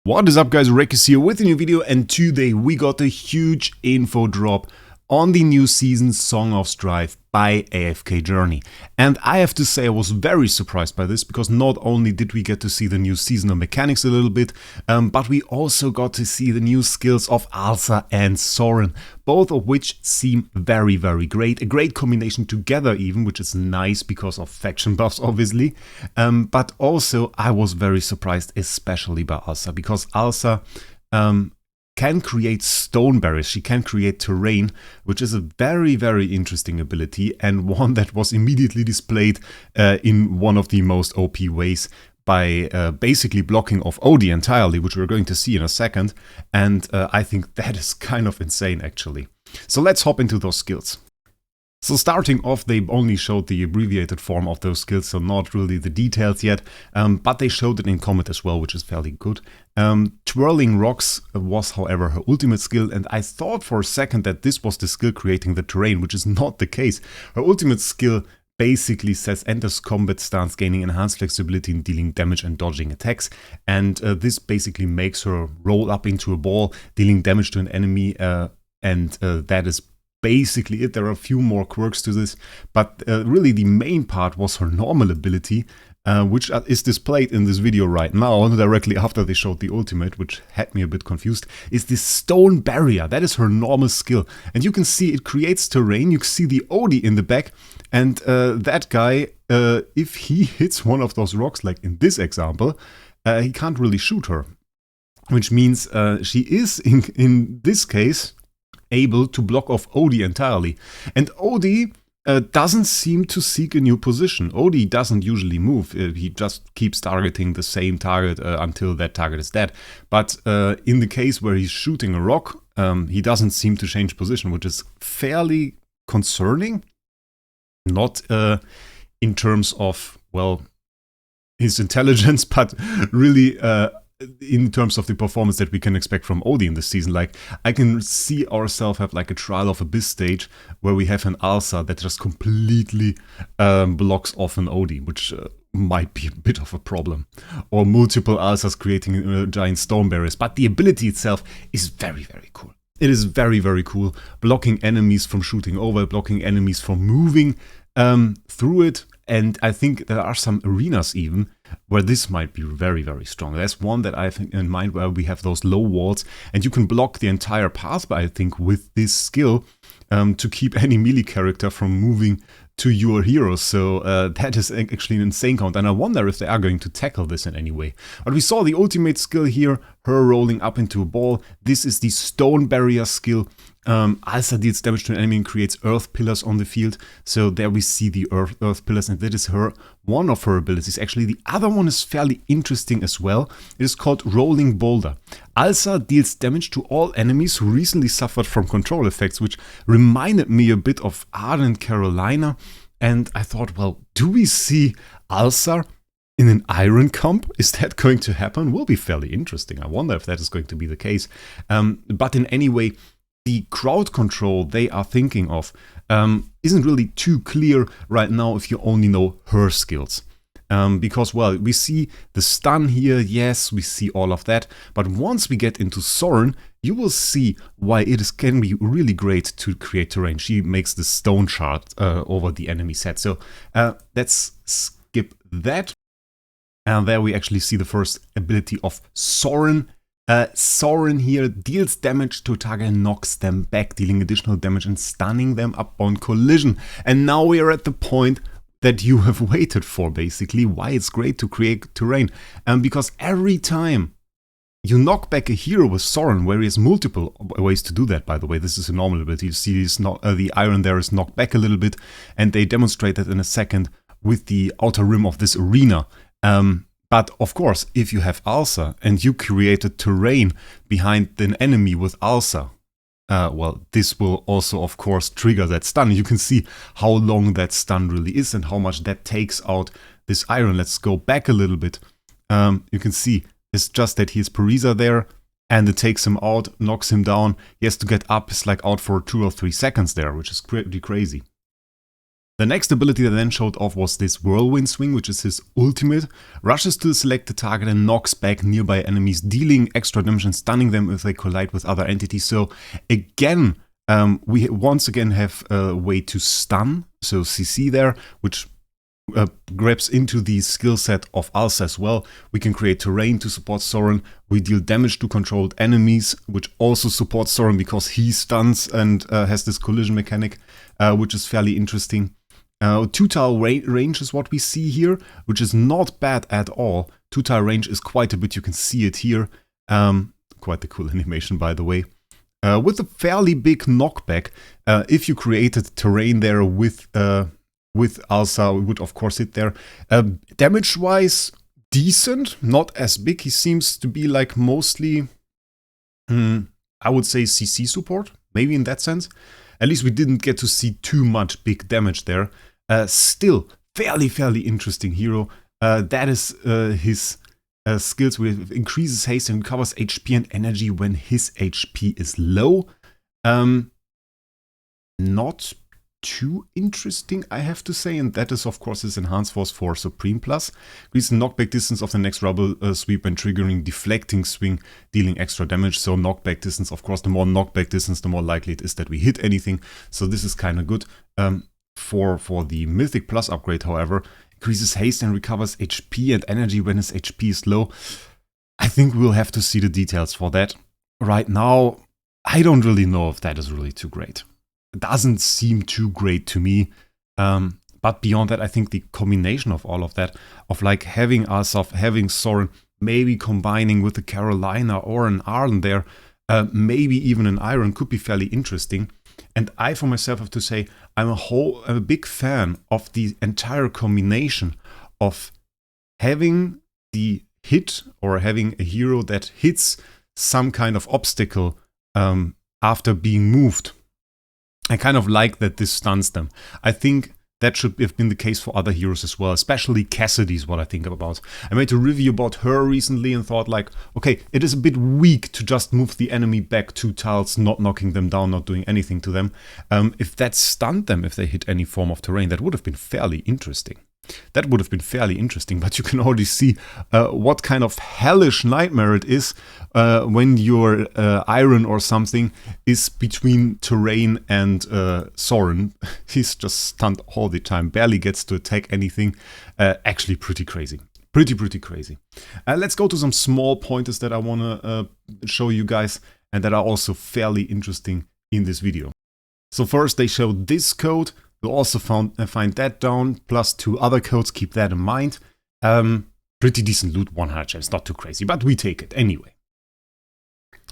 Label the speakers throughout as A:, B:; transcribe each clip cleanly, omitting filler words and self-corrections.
A: What is up guys, Rekis here with a new video, and today we got a huge info drop on the new season Song of Strife by AFK Journey. And I have to say I was very surprised by this, because not only did we get to see the new seasonal mechanics a little bit, but we also got to see the new skills of Alsa and Soren, both of which seem very great. A great combination together even, which is nice because of faction buffs obviously. But also I was very surprised, especially by Alsa, because Alsa can create stone barriers. She can create terrain, which is a very interesting ability, and one that was immediately displayed in one of the most OP ways by basically blocking off Odie entirely, which we're going to see in a second. And I think that is kind of insane actually. So let's hop into those skills. So starting off, they only showed the abbreviated form of those skills, so not really the details yet, but they showed it in combat as well, which is fairly good. Twirling Rocks was, however, her ultimate skill, and I thought for a second that this was the skill creating the terrain, which is not the case. Her ultimate skill basically says enters combat stance, gaining enhanced flexibility in dealing damage and dodging attacks, and this basically makes her roll up into a ball, dealing damage to an enemy, and that is basically it. There are a few more quirks to this, but really the main part was her normal ability, which is displayed in this video right now, directly after they showed the ultimate, which had me a bit confused, is this stone barrier. That is her normal skill. And you can see it creates terrain. You can see the Odie in the back, and that guy, if he hits one of those rocks, like in this example, he can't really shoot her. Which means she is, in this case, able to block off Odie entirely. And Odie doesn't seem to seek a new position. Odie doesn't usually move. He just keeps targeting the same target until that target is dead. But in the case where he's shooting a rock, he doesn't seem to change position, which is fairly concerning. Not in terms of, well, his intelligence, but really in terms of the performance that we can expect from Odie in this season. Like, I can see ourselves have like a Trial of Abyss stage where we have an Alsa that just completely blocks off an Odie, which might be a bit of a problem. Or multiple Alsas creating giant stone barriers. But the ability itself is very cool. It is very cool, blocking enemies from shooting over, blocking enemies from moving through it. And I think there are some arenas even where this might be very strong. There's one that I think in mind where we have those low walls, and you can block the entire path, I think, with this skill to keep any melee character from moving to your hero. So that is actually an insane count, and I wonder if they are going to tackle this in any way. But we saw the ultimate skill here, her rolling up into a ball. This is the stone barrier skill. Alsa deals damage to an enemy and creates earth pillars on the field. So there we see the earth pillars, and that is one of her abilities. Actually, the other one is fairly interesting as well. It is called Rolling Boulder. Alsa deals damage to all enemies who recently suffered from control effects, which reminded me a bit of Ardent Carolina. And I thought, well, do we see Alsa in an iron comp? Is that going to happen? Will be fairly interesting. I wonder if that is going to be the case. But in any way, the crowd control they are thinking of isn't really too clear right now if you only know her skills. Because, well, we see the stun here, yes, we see all of that, but once we get into Soren, you will see why it can be really great to create terrain. She makes the stone shard over the enemy's head. So let's skip that. And there we actually see the first ability of Soren. Saurin here deals damage to a target and knocks them back, dealing additional damage and stunning them upon collision. And now we are at the point that you have waited for, basically, why it's great to create terrain. Because every time you knock back a hero with Soren, where he has multiple ways to do that, by the way, this is a normal ability. You see the iron there is knocked back a little bit, and they demonstrate that in a second with the outer rim of this arena. But of course, if you have Alsa and you create a terrain behind an enemy with Alsa, well, this will also, of course, trigger that stun. You can see how long that stun really is and how much that takes out this iron. Let's go back a little bit. You can see it's just that he has Parisa there, and it takes him out, knocks him down. He has to get up. He's like out for 2 or 3 seconds there, which is pretty crazy. The next ability that then showed off was this Whirlwind Swing, which is his ultimate. Rushes to the selected target and knocks back nearby enemies, dealing extra damage and stunning them if they collide with other entities. So again, we once again have a way to stun, so CC there, which grabs into the skill set of Alsa as well. We can create terrain to support Soren. We deal damage to controlled enemies, which also supports Soren because he stuns and has this collision mechanic, which is fairly interesting. 2-tile range is what we see here, which is not bad at all. 2-tile range is quite a bit, you can see it here. Quite a cool animation, by the way. With a fairly big knockback, if you created terrain there with Alsa, we would of course hit there. Damage-wise, decent, not as big. He seems to be like mostly, I would say CC support, maybe in that sense. At least we didn't get to see too much big damage there. Still, fairly interesting hero. That is his skills with increases haste and recovers HP and energy when his HP is low. Not too interesting, I have to say, and that is of course his enhanced force for Supreme Plus. Increase the knockback distance of the next rubble sweep when triggering deflecting swing, dealing extra damage. So knockback distance, of course, the more knockback distance, the more likely it is that we hit anything. So this is kind of good. For the Mythic Plus upgrade, however, increases haste and recovers HP and energy when his HP is low. I think we'll have to see the details for that. Right now, I don't really know if that is really too great. It doesn't seem too great to me. But beyond that, I think the combination of all of that, of like having Alsa, having Soren, maybe combining with the Carolina or an Arlen there, maybe even an Iron, could be fairly interesting. And I, for myself, have to say, I'm a big fan of the entire combination of having the hit or having a hero that hits some kind of obstacle after being moved. I kind of like that this stuns them. I think that should have been the case for other heroes as well, especially Cassidy is what I think about. I made a review about her recently and thought like, okay, it is a bit weak to just move the enemy back 2 tiles, not knocking them down, not doing anything to them. If that stunned them, if they hit any form of terrain, that would have been fairly interesting. That would have been fairly interesting, but you can already see what kind of hellish nightmare it is when your Iron or something is between terrain and Soren. He's just stunned all the time, barely gets to attack anything. Actually pretty crazy. Pretty crazy. Let's go to some small pointers that I want to show you guys and that are also fairly interesting in this video. So first they show this code. You'll also find that down, plus 2 other codes, keep that in mind. Pretty decent loot, 100 gems, not too crazy, but we take it anyway.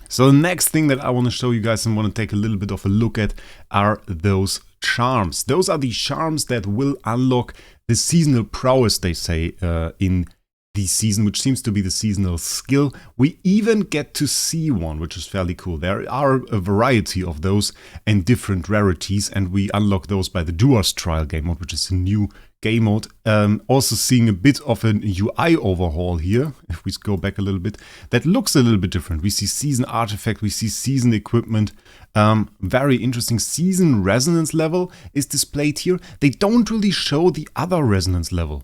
A: So the next thing that I want to show you guys and want to take a little bit of a look at are those charms. Those are the charms that will unlock the seasonal prowess, they say, in the season, which seems to be the seasonal skill. We even get to see one, which is fairly cool. There are a variety of those and different rarities, and we unlock those by the Duos Trial game mode, which is a new game mode. Also seeing a bit of an UI overhaul here, if we go back a little bit, that looks a little bit different. We see season artifact, we see season equipment. Very interesting. Season resonance level is displayed here. They don't really show the other resonance level,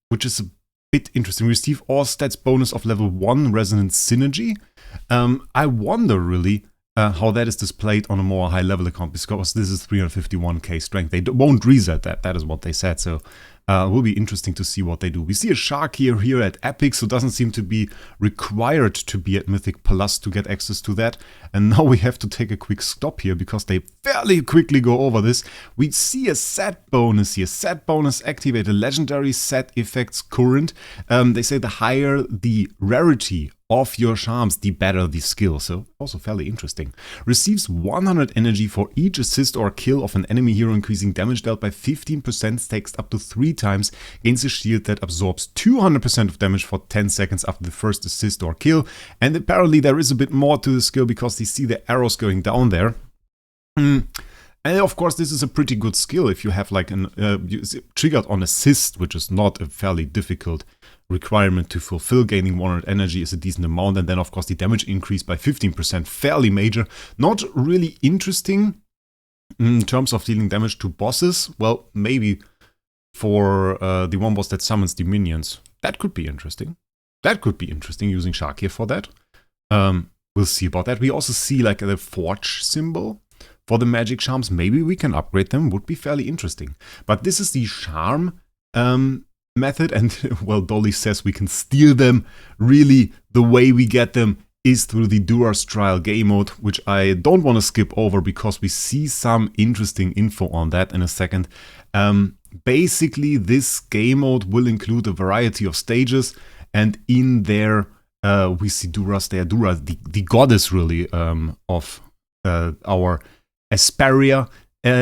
A: which is a bit interesting. We receive all stats bonus of level 1 resonance synergy. I wonder really how that is displayed on a more high level account, because this is 351k strength. They won't reset that, that is what they said, so it will be interesting to see what they do. We see a shark here at Epic, so it doesn't seem to be required to be at Mythic Plus to get access to that. And now we have to take a quick stop here because they fairly quickly go over this. We see a set bonus here. Set bonus activate a legendary set effects current. They say the higher the rarity of your charms, the better the skill. So also fairly interesting. Receives 100 energy for each assist or kill of an enemy hero, increasing damage dealt by 15%, takes up to 3 times, gains a shield that absorbs 200% of damage for 10 seconds after the first assist or kill. And apparently there is a bit more to the skill because you see the arrows going down there. And of course this is a pretty good skill if you have like an triggered on assist, which is not a fairly difficult requirement to fulfill. Gaining 100 energy is a decent amount, and then of course the damage increase by 15%, fairly major. Not really interesting In terms of dealing damage to bosses, well, maybe for the one boss that summons the minions. That could be interesting. That could be interesting using Shark here for that. We'll see about that. We also see like the forge symbol for the magic charms. Maybe we can upgrade them, would be fairly interesting. But this is the charm method, and well, Dolly says we can steal them. Really, the way we get them is through the Duras trial game mode, which I don't want to skip over because we see some interesting info on that in a second. Basically, this game mode will include a variety of stages, and in there we see Duras, the goddess really of our Asperia.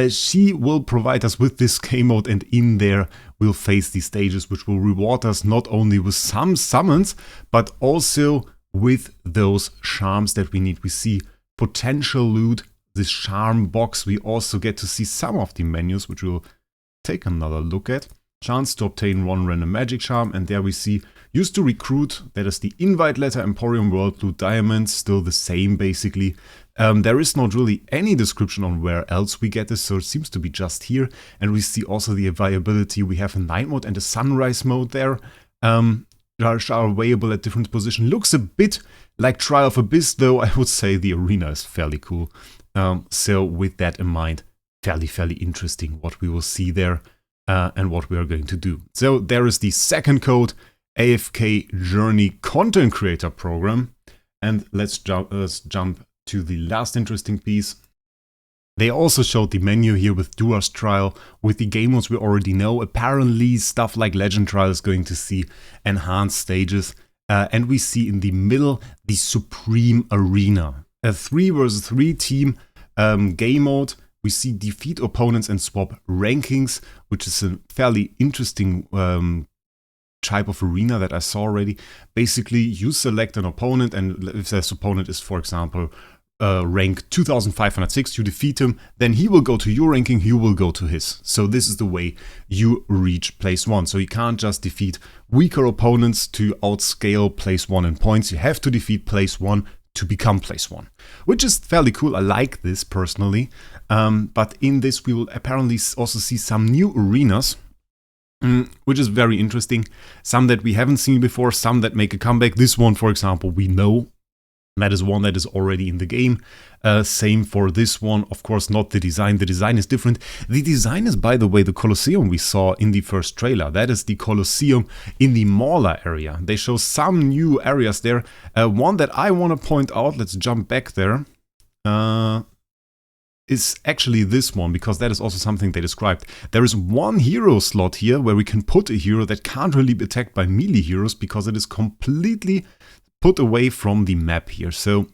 A: She will provide us with this game mode, and in there we'll face these stages, which will reward us not only with some summons, but also with those charms that we need. We see potential loot, this charm box. We also get to see some of the menus, which we'll take another look at. Chance to obtain one random magic charm, and there we see used to recruit, that is the invite letter, Emporium World, Blue Diamonds, still the same basically. There is not really any description on where else we get this, so it seems to be just here. And we see also the availability. We have a night mode and a sunrise mode there. Which are available at different positions. Looks a bit like Trial of Abyss, though I would say the arena is fairly cool. So with that in mind, fairly interesting what we will see there and what we are going to do. So there is the second code, AFK Journey Content Creator Program. And let's jump to the last interesting piece. They also showed the menu here with Duras Trial, with the game modes we already know. Apparently stuff like Legend Trial is going to see enhanced stages. And we see in the middle the Supreme Arena. A 3 versus 3 team game mode. We see defeat opponents and swap rankings, which is a fairly interesting type of arena that I saw already. Basically, you select an opponent, and if this opponent is, for example, rank 2506, you defeat him, then he will go to your ranking, you will go to his. So this is the way you reach place 1. So you can't just defeat weaker opponents to outscale place 1 in points. You have to defeat place 1 to become place 1, which is fairly cool. I like this personally. But in this we will apparently also see some new arenas, which is very interesting. Some that we haven't seen before, some that make a comeback. This one, for example, we know. That is one that is already in the game. Same for this one. Of course, not the design. The design is different. The design is, by the way, the Colosseum we saw in the first trailer. That is the Colosseum in the Mauler area. They show some new areas there. One that I want to point out, let's jump back there, is actually this one, because that is also something they described. There is one hero slot here where we can put a hero that can't really be attacked by melee heroes because it is completely put away from the map here. So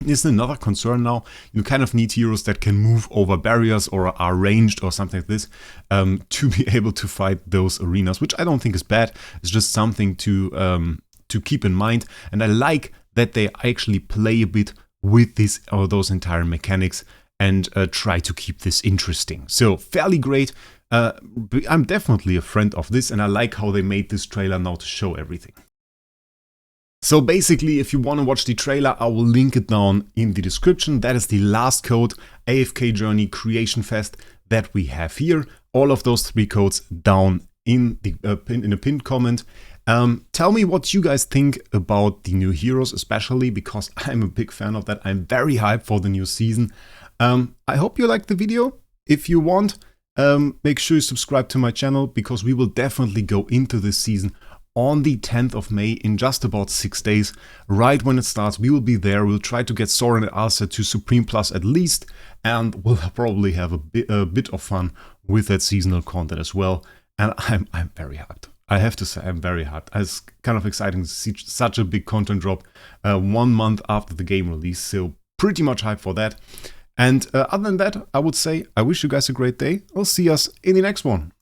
A: this is another concern now. You kind of need heroes that can move over barriers or are ranged or something like this to be able to fight those arenas, which I don't think is bad. It's just something to keep in mind. And I like that they actually play a bit with this or those entire mechanics and try to keep this interesting. So fairly great. I'm definitely a friend of this, and I like how they made this trailer now to show everything. So basically, if you want to watch the trailer, I will link it down in the description. That is the last code, AFK Journey Creation Fest, that we have here. All of those 3 codes down in the pinned comment. Tell me what you guys think about the new heroes, especially because I'm a big fan of that. I'm very hyped for the new season. I hope you liked the video. If you want, make sure you subscribe to my channel, because we will definitely go into this season on the 10th of May in just about 6 days. Right when it starts, we will be there. We'll try to get Soren and Alsa to Supreme Plus at least, and we'll probably have a bit of fun with that seasonal content as well. And I'm very hyped. I have to say, I'm very hyped. It's kind of exciting to see such a big content drop 1 month after the game release, so pretty much hyped for that. And other than that, I would say I wish you guys a great day. I'll see us in the next one.